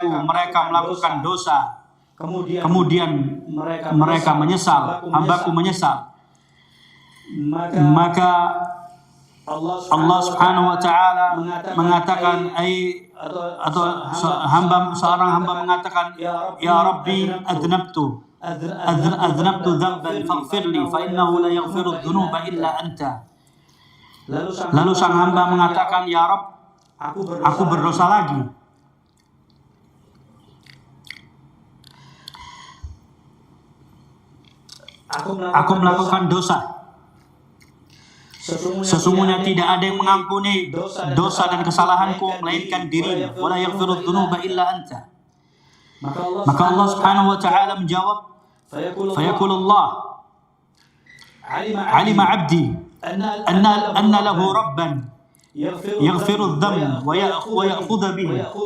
mereka melakukan dosa, kemudian mereka menyesal, hambaku menyesal, maka Allah Subhanahu wa taala mengatakan atau seorang hamba mengatakan, ya Rabbi adnabtu dzamban faghfirli fa innahu la yaghfiru dzunuba illa anta. Lalu sang hamba mengatakan, ya Rabb, aku berdosa lagi. Aku melakukan dosa. Sesungguhnya tidak ada yang mengampuni dosa dan kesalahanku melainkan dirinya. Wala yaghfiru dzunuba illa anta. Maka Allah Subhanahu wa taala menjawab, fayaqulu Allah, alima 'abdi anna lahu rabban yaghfiru dzamb wa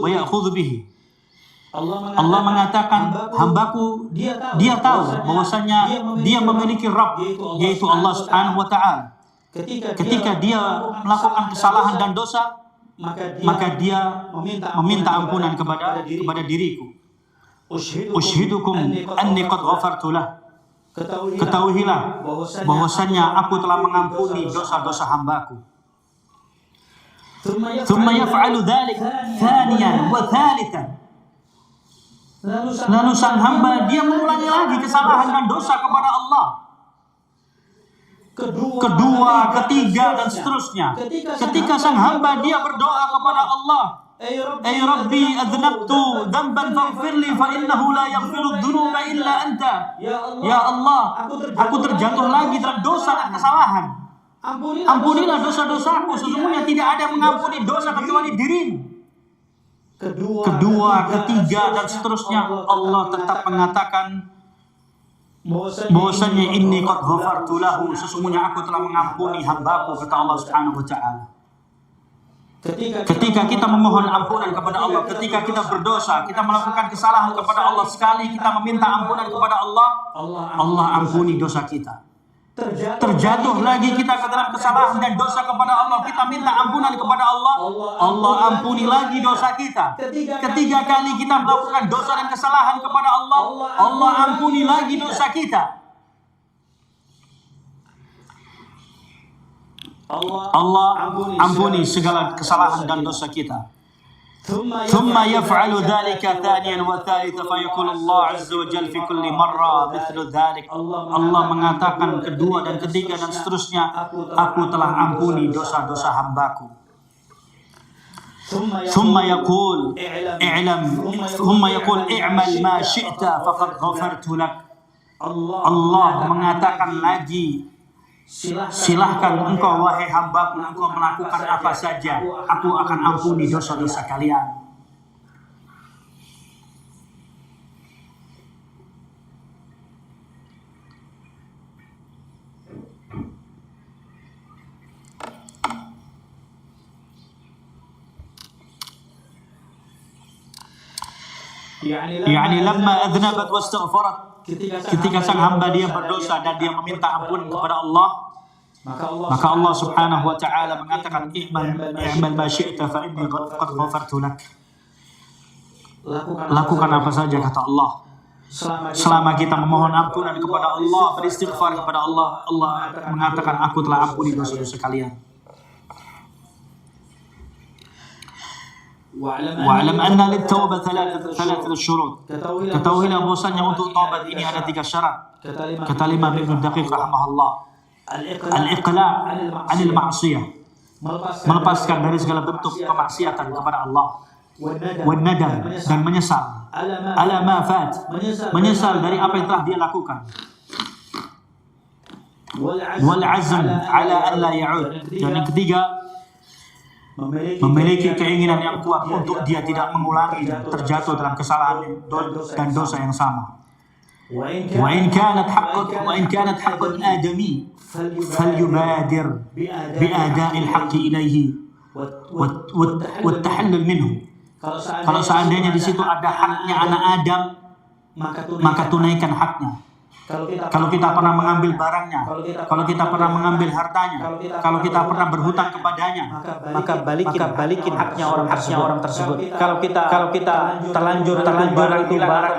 ya'khudhu bihi. Allah mengatakan, hambaku dia tahu bahwasanya dia memiliki Rabb, yaitu Allah Subhanahu wa taala. Ketika dia melakukan kesalahan dan dosa, maka dia meminta ampunan kepada diriku. Ushidukum anni qad ghafartu lah. Ketahuilah bahwasanya aku telah mengampuni dosa-dosa hambaku. Thumma yaf'alu dzalik thaniyan wa thalithan. Lalu sang hamba dia mengulangi lagi kesalahan dan dosa kepada Allah. Kedua, ketiga, dan seterusnya. Ketika sang hamba dia berdoa kepada Allah, ay Rabbi adnabtu dzamban faghfirli fa innahu la yaghfiru dzunuba illa anta. Ya Allah, aku terjatuh lagi dalam dosa dan kesalahan. Ampunilah dosa-dosaku, sesungguhnya tidak ada yang mengampuni dosa kecuali dirimu. Kedua, ketiga, dan seterusnya. Allah tetap mengatakan bahwasanya inni qad ghafartu lahu, sesungguhnya aku telah mengampuni hambaku, kata Allah Subhanahu wa taala. Ketika kita memohon ampunan kepada Allah, ketika kita berdosa, kita melakukan kesalahan kepada Allah, sekali kita meminta ampunan kepada Allah, Allah ampuni dosa kita. Terjatuh lagi kita ke dalam kesalahan dan dosa kepada Allah, kita minta ampunan kepada Allah, Allah ampuni lagi dosa kita. Ketiga kali kita melakukan dosa dan kesalahan kepada Allah, Allah ampuni lagi dosa kita. Allah ampuni segala kesalahan dan dosa kita. Thumma yaf'alu dhalika thaniyan wa thalitha fayaqulu Allah azza wa jalla fi kulli marra mithlu dhalik. Allah mengatakan kedua dan ketiga dan seterusnya, aku telah ampuni dosa-dosa hambaku. Thumma yaqul i'mal ma syi'ta faqad ghafartu lak. Allah mengatakan lagi, silahkan engkau wahai hambaku, engkau melakukan apa saja, aku akan ampuni dosa-dosa kalian. Yani lamma adnabat wastaghfarat, ketika sang hamba dia berdosa dan dia meminta ampun kepada Allah, maka Allah Subhanahu wa taala mengatakan, i'mal ma syi'ta fa inni qad ghafartu lak. Lakukan apa saja, kata Allah. Selama kita memohon ampunan kepada Allah, beristighfar kepada Allah, Allah mengatakan, aku telah ampuni dosa-dosa kalian. Wa'lam anna lit-taubah thalathatu syurut. Ketahuilah bahwasanya untuk taubat ini ada 3 syarat. Kata Imam Ibnu Daqiq rahimahullah, al-iqla' 'anil ma'siyah, melepaskan dari segala bentuk kemaksiatan kepada Allah, wan nadam, dan menyesal, ala ma fat, menyesal dari apa yang telah dia lakukan, wal azm ala an la ya'ud, dan yang ketiga memiliki keinginan yang kuat untuk dia tidak mengulangi terjatuh dalam kesalahan dan dosa yang sama. Wa in kanat haqqan adami falyubadir bi ada'il haqqi ilaihi wa tahallul minhu. Kalau seandainya di situ ada haknya anak Adam, maka tunaikan haknya. kalau kita pernah mengambil barangnya, kalau kita pernah mengambil hartanya, kalau kita pernah berhutang kepadanya, maka balikin haknya orang tersebut. Kalau kita terlanjur barang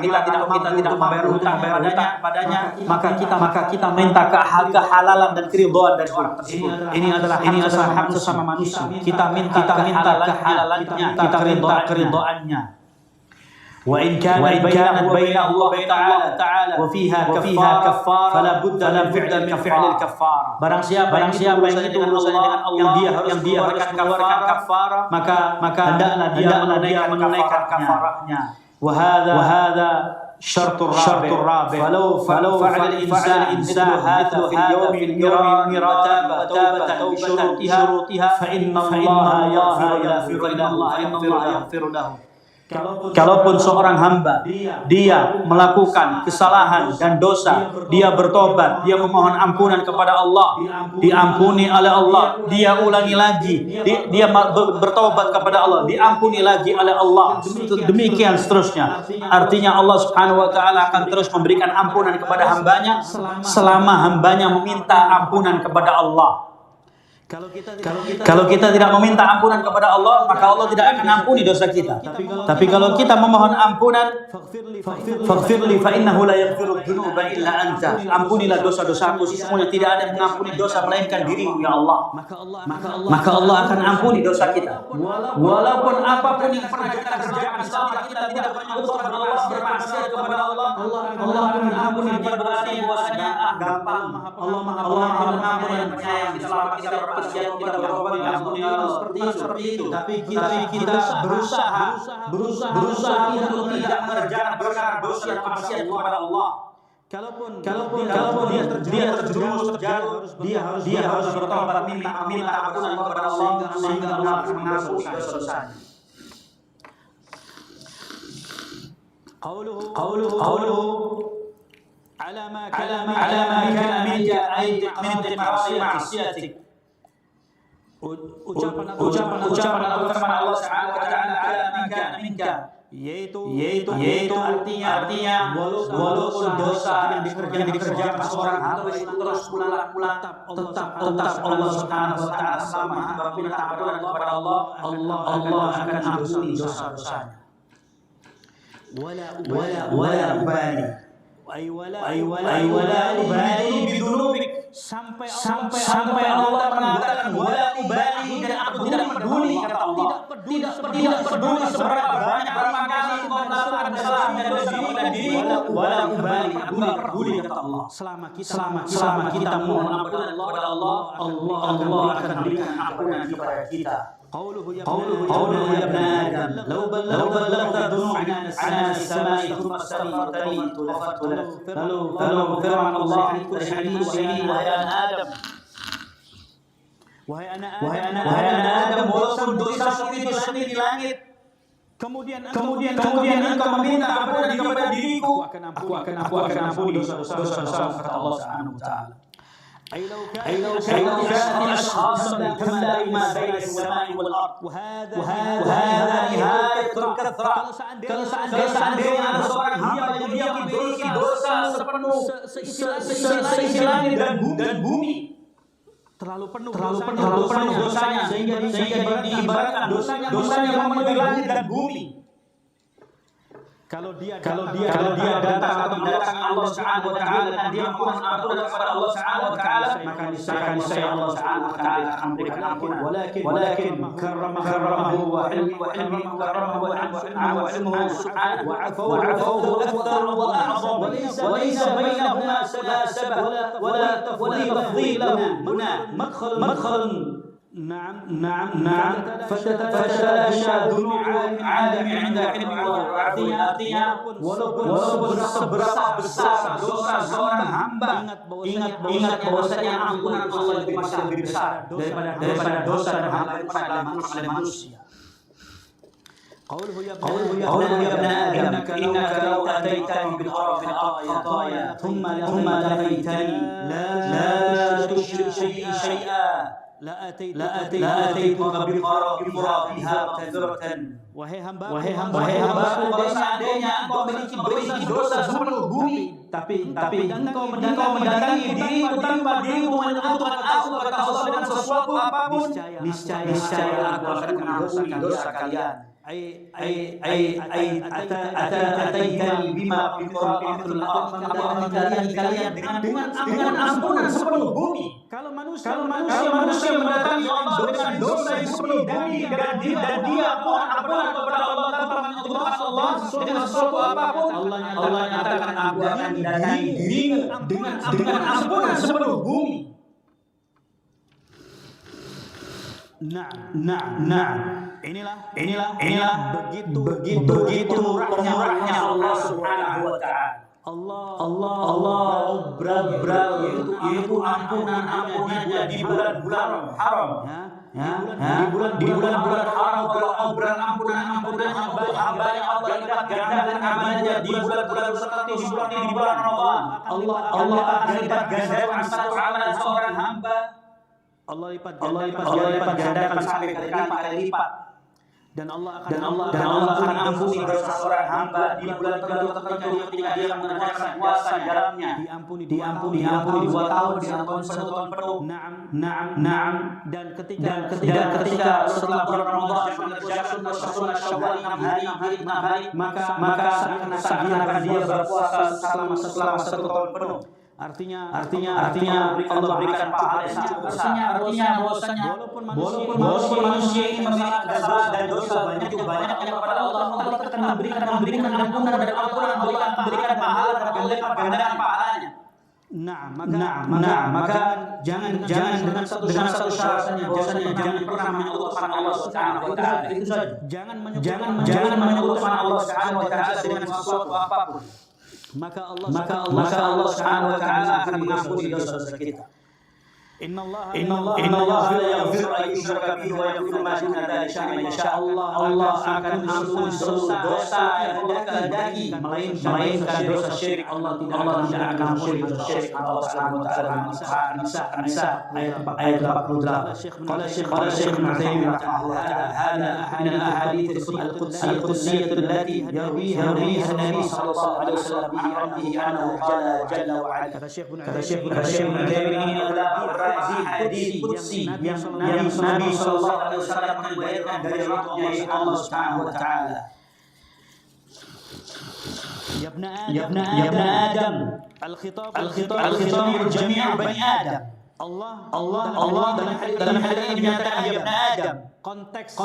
kita tidak membayar hutang kepadanya, maka kita minta kehalalan dan keridhaan dari orang tersebut. Ini adalah hak sesama manusia. Kita minta kehalalannya, kita minta keridhaannya. وإن كانت بينه وبين الله تعالى وفيها كفارة فلا بد من فعل الكفارة. Barang siapa yang itu urusannya dengan Allah yang dia harus mengeluarkan kafarah, maka hendaklah dia menunaikan kafarahnya. وهذا شرط الرابع فلو فعل الإنسان هذا في اليوم توبة بشروطها فإن الله يغفر له. Kalaupun seorang hamba dia melakukan kesalahan dan dosa, dia bertobat, dia memohon ampunan kepada Allah, diampuni oleh Allah, dia ulangi lagi, dia bertobat kepada Allah, diampuni lagi oleh Allah, demikian seterusnya. Artinya Allah Subhanahu wa taala akan terus memberikan ampunan kepada hambanya selama hambanya meminta ampunan kepada Allah. Kalau kita tidak meminta ampunan kepada Allah, maka Allah tidak akan ampuni dosa kita. Tapi kalau kita memohon ampunan, faghfirli fa innahu la yaghfiru dzunuba illa anta. Ampunilah dosa-dosaku, sesungguhnya tidak ada yang mengampuni dosa melainkan dirimu ya Allah. Maka Allah akan ampuni dosa kita. Walaupun apapun yang pernah kita kerjakan selama kita tidak bernyukur kepada Allah, bermaksiat kepada Allah, Allah akan ampuni. Dia berarti bahwasanya gampang. Allah Maha Pengampun dan Penyayang. Selama kita bermaksiat, kita bertobat, diampuni Allah. Seperti itu. Tapi kita berusaha untuk tidak mengerjakan perkara dosa dan maksiat kepada Allah. Kalaupun dia terjerumus terjatuh, dia harus bertobat, minta ampunan kepada Allah sehingga Allah akan mengampuni dosa-dosanya. Qauluhu ala ma kana min ma'siyatik. Ucapan atau firman Allah Subhanahu wa taala ala minka yaitu artinya walaupun dosa yang dikerjakan seorang hamba itu terus ulang tetap Allah Subhanahu wa taala selama hamba minta ampunan kepada Allah akan ampuni dosa-dosanya. Wala ubali bidunubik, sampai Allah mengatakan wala ubali, dan aku tidak peduli, kata Allah, tidak peduli seberapa banyak terima kasih engkau melakukan kesalahan dan dirimu, wala ubali, aku tidak peduli, kata Allah. Selama kita mohon ampunan kepada Allah akan berikan ampunan kepada kita. قوله يا ابن آدم لو بلغت ذنوبنا عنان السماء ثم استغفرتني غفرت لك. فلو غفر عن الله كل شيء وهي أنا آدم walaupun dosa itu sendiri di langit, kemudian engkau meminta ampunan kepada diriku, aku akan ampuni dosa-dosa, kata Allah Subhanahu wa taala. أي لو كانت أشخاص تملأ ما بين السماء والأرض وهذا نهاية الكثرة. Kalau seandainya ada seorang hamba yang dia memiliki dosa sepenuh seisi langit dan bumi, terlalu penuh dosanya sehingga diibaratkan dosanya memenuhi langit dan bumi. Kalau dia datang atau mendatangi Allah Subhanahu wa taala dan dia mohon ampunan kepada Allah Subhanahu wa taala, maka niscaya Allah Subhanahu wa taala akan memberikan ampunan. Walakin karramahu wa ilmuhu karramahu wa ilmuhu subhanahu wa afawu akthar wa a'zam wa laysa bainahuma salasaba wala tafdhil huna madkhal. نعم فتلاشى ذنوب العالم عند علم artinya walaupun seberapa besar dosa seorang hamba, ingat bahwasanya ampunan Allah lebih besar daripada dosa dan hamba yang pernah dilakukan oleh manusia. قوله يا ابن آدم إنك لو أتيتني بالأرض خطايا ثم لقيتني لا تشرك شيئا لأتيتك بقرابها مغفرة. Wahai hamba, kalau seandainya engkau memiliki dosa sepenuh bumi, tapi engkau mendatangi dirimu tanpa dirimu menentukan aku kata Allah dengan sesuatu apapun, niscaya aku akan mengampuni dosa kalian. Ataitani bima fitul kalian dengan ampunan sepenuh bumi. Kalau manusia mendatangi Allah dengan dosa yang sepenuh bumi dan dia mohon ampunan kepada Allah tanpa menentukan Allah dengan sesuatu apapun, Allah nyatakan aku akan mendatangi dirimu dengan ampunan sepenuh bumi. Inilah begitu murahnya Allah Subhanahu wa taala. Allah berat yaitu ampunannya di bulan-bulan haram. Di bulan-bulan haram Allah ampunan hamba yang Allah lipat gandakan amalnya di bulan-bulan seperti di bulan Ramadan. Allah akan lipat gandakan satu amalan seorang hamba. Allah lipat gandakan sampai berkali-kali lipat. Dan Allah akan ampuni dosa seorang hamba di bulan tertentu ketika dia mengerjakan puasa di dalamnya. Diampuni 2 tahun, diampuni 1 tahun penuh. Naam. Dan ketika setelah bulan Ramadan mengerjakan sunnah Syawal 6 hari, maka seakan-akan dia berpuasa selama 1 tahun penuh. Artinya Allah berikan pahala yang sangat besar. Artinya walaupun manusia ini memiliki kesalahan dan dosa banyak kepada Allah akan memberikan ampunan dan memberikan pahala dan melipat gandakan pahalanya. Maka jangan dengan satu syaratnya bahwasanya jangan pernah menyekutukan Allah Subhanahu wa taala. Itu saja. Jangan menyekutukan Allah Subhanahu wa taala dengan sesuatu apapun. Maka Allah Subhanahu wa taala akan mengampuni dosa-dosa kita. Inna Allah la yaghfiru an yushraka bihi wa yaghfiru ma duna dzalika liman yasha. Allah akan ampuni seluruh dosa yang Allah kehendaki melainkan dosa syirik. Allah tidak akan ampuni dosa syirik. Allah Subhanahu wa taala An-Nisa ayat 48. Qala Syekh Ibnu Utsaimin rahimahullah ta'ala hada min al-ahadits al-qudsiyah allati yarwiha an-nabi sallallahu alaihi wasallam bi rabbihi anhu qala jalla wa ala. Kata Syekh Ibnu Utsaimin ini adalah hadis qudsi yang Nabi sallallahu alaihi wasallam meriwayatkan dari Rabbnya Allah Subhanahu wa taala. Ya ibn Adam al-khitab jami' bani Adam. Allah dalam hadis ini menyatakan ya ibn Adam. Konteks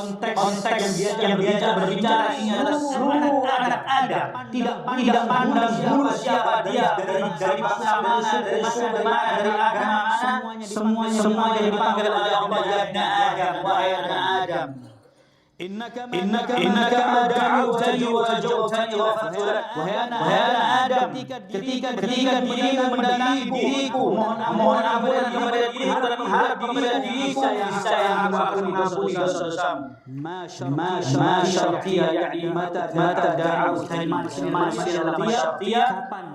yang biasa berbicara ini adalah seluruh anak Adam, tidak pandang dulu siapa dia, dari bangsa mana, dari suku mana, dari agama mana, semuanya dipanggil oleh Allah ya ibn Adam, wahai anak Adam. Innaka ma da'awtani wa rajawtani wa ghafartu lak. Wahai anak Adam, ketika dirimu mendatangi diriku, mohon ampunan kepada diriku dan mengharap kepada diriku, saya akan mengampuni dosa-dosamu. Ma syartiyah yani mata da'awtani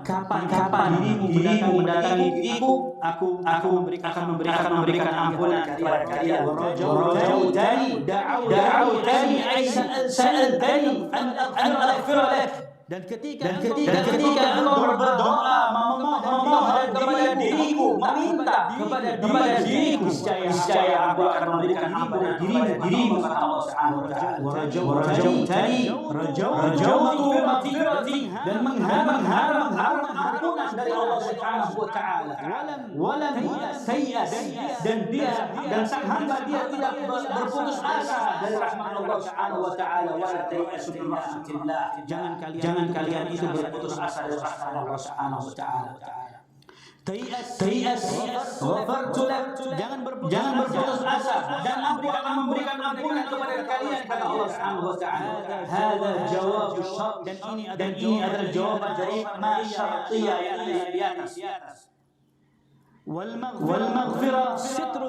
kapan dirimu mendatangi diriku, aku akan memberikan ampunan kepada kalian. Rajawtani da'awtani ay sa'altani an aghfir lak. Dan ketika engkau berdoa memohon kepada diriku, meminta kepada diriku, niscaya aku akan memberikan ampunan dirimu kata Allah Subhanahu wa taala. Rajautu maghfirati, dan mengharap ampunan dari Allah Subhanahu wa taala. Walam sayyas, dan sang hamba dia tidak berputus asa dari rahmat Allah Subhanahu wa taala. Wala tayasu min rahmatillah. Jangan kalian itu berputus asa dari rahmat Allah Subhanahu wa taala. Tayas ghafartu lak, jangan berputus asa, dan aku akan memberikan ampunan kepada kalian kata Allah Subhanahu wa taala. Hada jawab syart, dan ini adalah jawaban dari ma syartiyah yang ada di atas. Wal maghfirah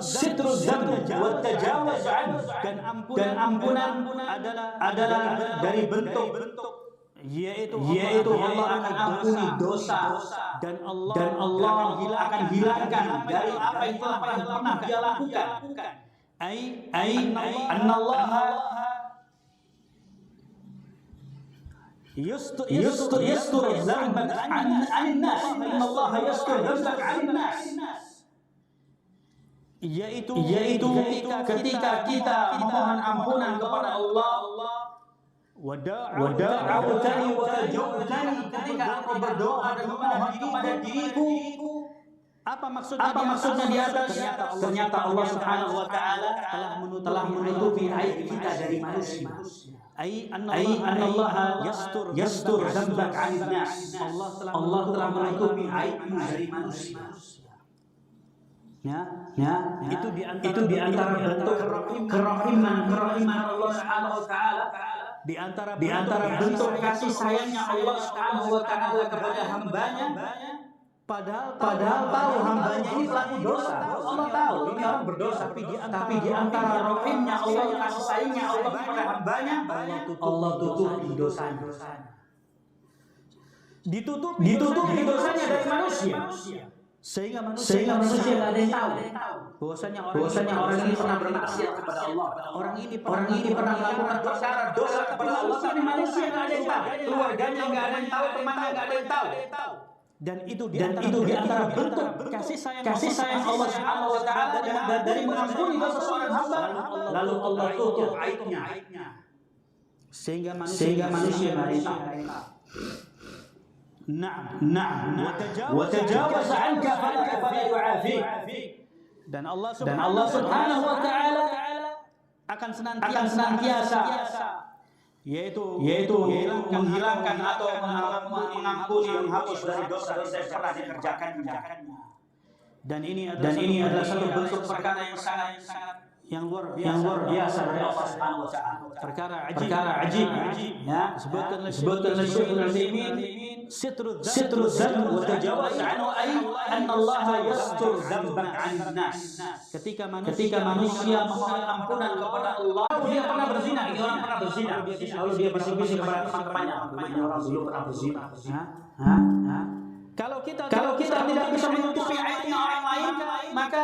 sitru dzamb wa tajawuz anhu, dan ampunan adalah dari bentuk yaitu Allah akan ampuni dosa, dan Allah akan hilangkan dari apa yang pernah dia lakukan. yastur dzambak 'anil nas. Innallaha yastur dzambak 'anil nas. Yaitu ketika kita memohon ampunan kepada Allah, wada'awtani wa tajawtani, ketika engkau berdoa dan memohon kepada diriku. Apa maksudnya di atas? Ternyata Allah Subhanahu wa taala telah menutupi aib kita dari manusia. Ai annallaha yastur dzambak 'anil nas. Allah telah menutupi aib dari manusia. Itu di antara bentuk kerahiman Allah Subhanahu wa taala, di antara bentuk kasih sayangnya Allah Subhanahu wa taala kepada hambanya. Padahal tahu hambanya ini pelaku dosa. Allah tahu ini orang berdosa, tapi di antara rahimnya Allah, kasih sayangnya Allah kepada hambanya, Allah tutupi dosanya. Ditutupi dosanya dari manusia. Sehingga manusia tidak ada yang tahu bahwasanya orang ini pernah bermaksiat kepada Allah. Orang ini pernah melakukan dosa kepada Allah, tapi manusia tidak ada yang tahu. Keluarganya tidak ada yang tahu, temannya tidak ada yang tahu. Dan itu di antara bentuk kasih sayang Allah Subhanahu wa taala dari mengampuni dosa seorang hamba, lalu Allah tutup aibnya. Sehingga manusia tidak tahu. Na'am wa tajawaz 'anka fala yu'afik. Dan Allah Subhanahu wa taala akan senantiasa yaitu menghilangkan atau mengampuni, menghapus dari dosa-dosa yang pernah dikerjakannya. Dan ini adalah satu bentuk perkara yang sangat yang luar biasa dari Allah Subhanahu wa taala. Perkara ajib ya, disebutkan oleh Syekh Al-Utsaimin, sitru dzamb wa tajawaz anhu ay anna Allah yastur dzambak 'anil nas. Ketika manusia memohon ampunan kepada Allah, dia pernah berzina, orang pernah berzina, lalu dia bisik-bisik kepada teman-temannya, orang dulu pernah berzina. Kalau kita tidak bisa menutupi aibnya orang lain, maka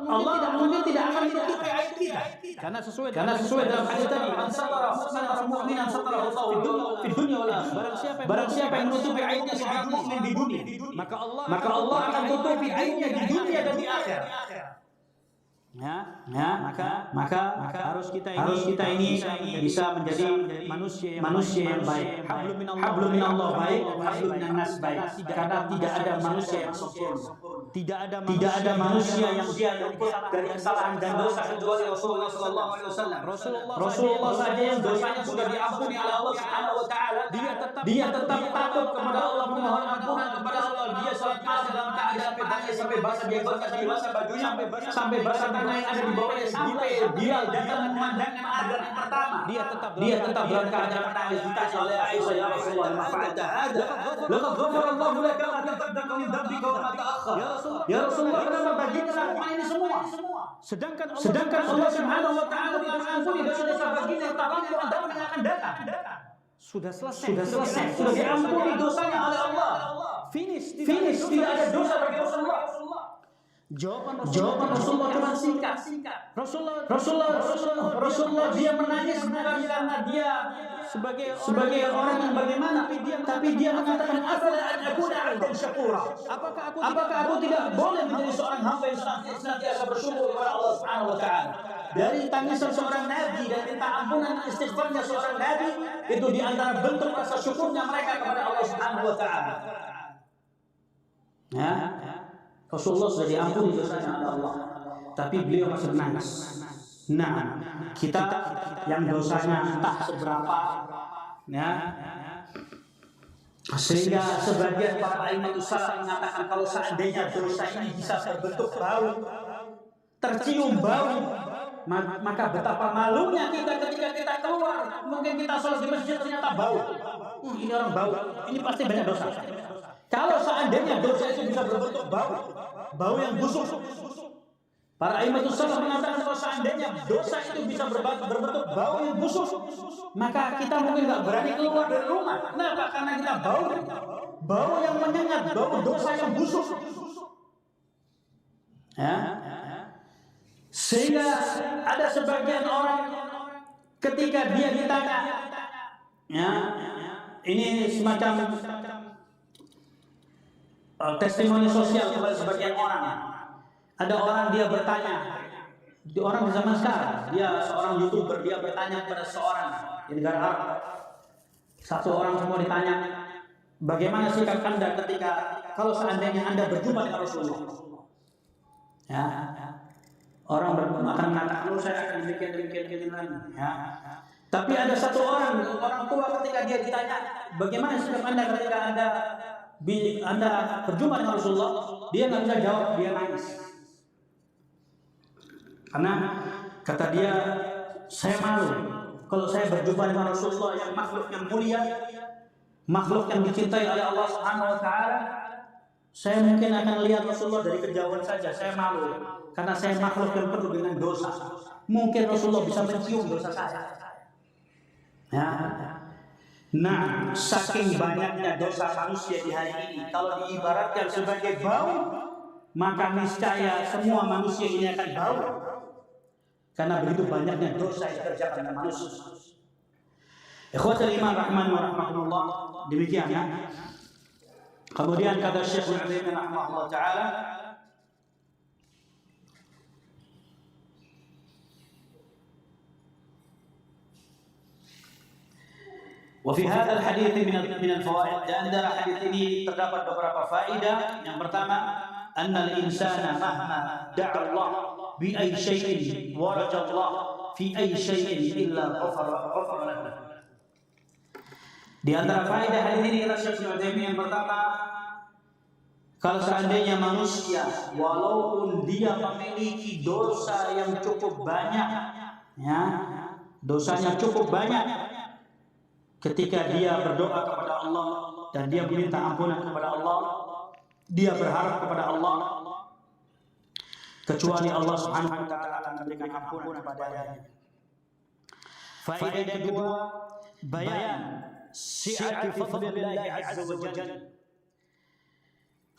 Allah mungkin tidak akan menutupi aib kita. Karena sesuai dalam hadis tadi, man satara mu'minan satara Allah fi dunya wal akhirah. Barang siapa yang menutupi aibnya seorang mukmin di dunia, maka Allah akan tutupi aibnya di dunia dan di akhirat. Maka harus kita ini bisa menjadi manusia yang baik. Hablum minallah baik, hablum minan-nas baik. Karena tidak ada manusia yang sempurna. Tidak ada manusia yang dia luput dari kesalahan dan dosa kecuali Rasulullah sallallahu alaihi wasallam. Rasulullah saja yang dosanya sudah diampuni oleh Allah Subhanahu wa taala, dia tetap takut kepada Allah, memohon ampunan kepada Allah. Dia salat dalam keadaan petanya sampai basah jenggotnya, sampai basah bajunya, sampai basah tanah yang ada di bawahnya, sampai Bilal datang memandangkan adzan yang pertama. Dia tetap dalam keadaan menangis. Ditanya oleh Aisyah, ya Rasulullah, ma fa'alta hadza? Laqad ghafara Allahu laka ma taqaddama min dhanbika wa ma ta'akhkhar. Ya Rasulullah, kenapa bagimu lakukan ini semua? Sedangkan Allah Subhanahu wa taala tidak mengampuni dosa-dosa baginda yang telah lalu dan yang akan datang. Sudah selesai. Sudah diampuni dosanya oleh Allah. Finish. Tidak ada dosa bagi Rasulullah. Jawaban Rasulullah cuma singkat. Rasulullah dia menangis karena dia sebagai orang yang bagaimana, tapi dia mengatakan afala an akuna 'abdan syakura. Apakah aku tidak boleh menjadi seorang hamba yang senantiasa bersyukur kepada Allah Subhanahu wa taala? Dari tangisan seorang nabi dan minta ampunan dan istighfarnya seorang nabi, itu di antara bentuk rasa syukurnya mereka kepada Allah Subhanahu wa taala. Rasulullah sudah diampuni dosanya oleh Allah, tapi beliau masih menangis. Nah, kita yang dosanya entah seberapa, sehingga sebagian para ulama salaf mengatakan kalau seandainya dosa ini bisa berbentuk bau, tercium bau, maka betapa malunya kita ketika kita keluar. Mungkin kita sholat di masjid ternyata bau. Ini orang bau, ini pasti banyak dosa. Kalau seandainya dosa itu bisa berbentuk bau yang busuk, para imam salaf mengatakan kalau seandainya dosa itu bisa berbentuk bau yang busuk, maka kita mungkin nggak berani keluar dari rumah. Kenapa? Karena kita bau yang menyengat, bau dosa yang busuk. Sehingga ada sebagian orang ketika dia ditanya, ini semacam testimoni sosial kepada sebagian orang. Ada orang dia bertanya, orang di zaman sekarang, dia seorang YouTuber, dia bertanya kepada seorang di negara Arab. Satu orang semua ditanya, bagaimana sikap Anda ketika kalau seandainya Anda berjumpa dengan Rasulullah? Ya, orang akan mengatakan, saya akan demikian. Ya. Tapi ada satu orang tua ketika dia ditanya, bagaimana sikap Anda ketika Anda berjumpa dengan Rasulullah? Dia nggak bisa jawab, dia nangis. Karena kata dia, saya malu kalau saya berjumpa dengan Rasulullah yang makhluk yang mulia, makhluk yang dicintai oleh Allah Subhanahu wa taala. Saya mungkin akan lihat Rasulullah dari kejauhan saja. Saya malu karena saya makhluk yang penuh dengan dosa. Mungkin Rasulullah bisa mencium dosa saya. Ya. Nah, saking banyaknya dosa manusia di hari ini, kalau diibaratkan sebagai bau, maka niscaya semua manusia ini akan bau. Karena begitu banyaknya dosa yang dikerjakan oleh manusia. Ikhwatul iman rahman wa rahmatullah, demikian ya. Kemudian kata Syekh Al-Utsaimin rahimahullah taala, وفي هذا الحديث من الفوائد, dan dalam hadis ini terdapat beberapa faedah. Yang pertama, anna al-insana mahma da'a Allah bi ayyi shay'in wa raja Allah fi ayyi shay'in illa ghafara lahu. Di antara faedah hadis ini kata Syekh Al-Utsaimin, yang pertama, kalau seandainya manusia walaupun dia memiliki dosa yang cukup banyak, ya, dosanya cukup banyak, ketika dia berdoa kepada Allah dan dia meminta ampunan kepada Allah, dia berharap kepada Allah, kecuali Allah Subhanahu wa taala akan memberikan ampunan kepadanya. Faedah kedua, bayan si'ati fadlillah azza wa jalla.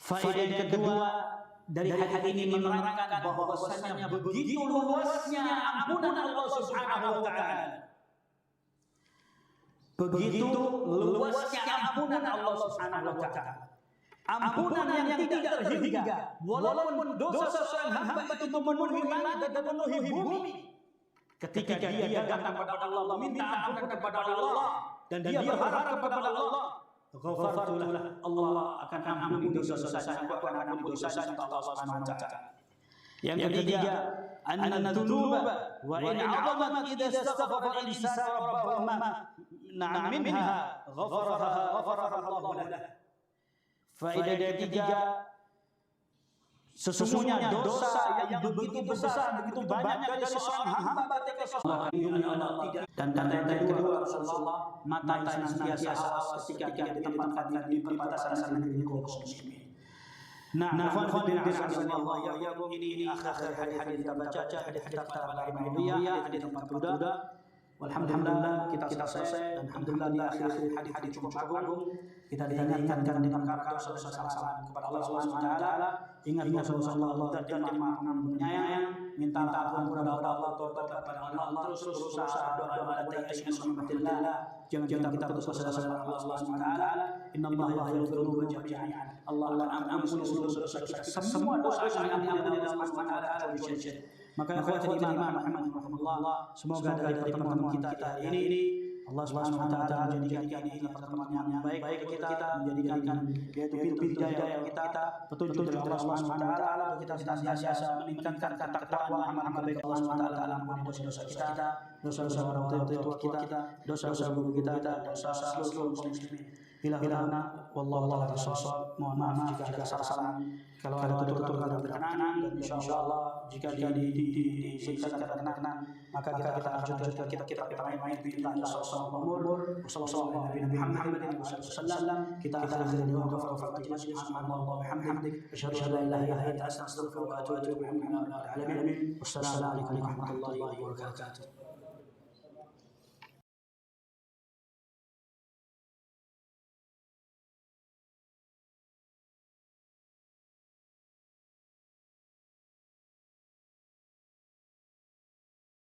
Faedah kedua dari hadis ini menerangkan bahwasanya begitu luasnya ampunan Allah Subhanahu wa taala. Begitu luasnya ampunan Allah Subhanahu wa taala. Ampunan yang tidak terhingga, walaupun dosa seorang hamba itu memenuhi langit dan memenuhi bumi. Ketika dia datang kepada Allah, meminta ampunan kepada Allah, dan dia berharap kepada Allah, ghafartu lahu, Allah akan ampuni dosa-dosanya, aku akan ampuni dosanya Allah Subhanahu wa taala. Yang ketiga, anna dzunuba wa in 'azamat idza istaghfara al-insanu rabbahu minha ghafaraha Allah lahu. Faedah ketiga, sesungguhnya dosa yang begitu besar, begitu banyak dari seorang hamba dan yang kedua, Rasulullah mata yang senantiasa awas ketika dia ditempatkan di perbatasan negeri kaum muslimin. Nah, ini akhir hadis kita baca, hadis kita pada Al-Imamiyah, hadis 42. Alhamdulillah kita selesai, dan alhamdulillah di akhir hadis cukup agung kita diingatkan dengan perkara dosa-dosa kesalahan kepada Allah Subhanahu wa taala. Ingat bahwa Allah dan Maha Penyayang, minta ampun kepada Allah, tobat kepada Allah, terus berusaha doa jangan kita putus asa kepada Allah Subhanahu wa taala. Innallaha yaghfiru dzunuba jami'an. Allah ampuni seluruh dosa kita, semua dosa yang diampuni oleh Allah Subhanahu wa taala. Maka ikhwatul iman rahimahumullah, semoga dari pertemuan kita hari ini Allah Subhanahu wa taala menjadikan ini pertemuan yang baik bagi kita, menjadikan yaitu pintu hidayah kita, petunjuk dari Allah Subhanahu wa taala, kita senantiasa meningkatkan ketakwaan, amal baik Allah Subhanahu wa taala, ampuni dosa-dosa kita, dosa-dosa orang tua kita, dosa-dosa guru kita, dan dosa seluruh kaum muslimin. Ilahuna wallahu a'lam bishawab. Mohon maaf jika ada salah-salah, kalau ada tutur kata berkenan, dan insyaallah jika disingkat berkenan, maka kita lanjutkan, kita main-main bila sallallahu umur sallallahu alaihi Muhammadin sallallahu kita akhiri doa kafaratul majlis. Subhanallah wa bihamdihi, asyhadu an la ilaha illa anta, astaghfiruka wa atubu ilaik. Wassalamu alaikum warahmatullahi wabarakatuh.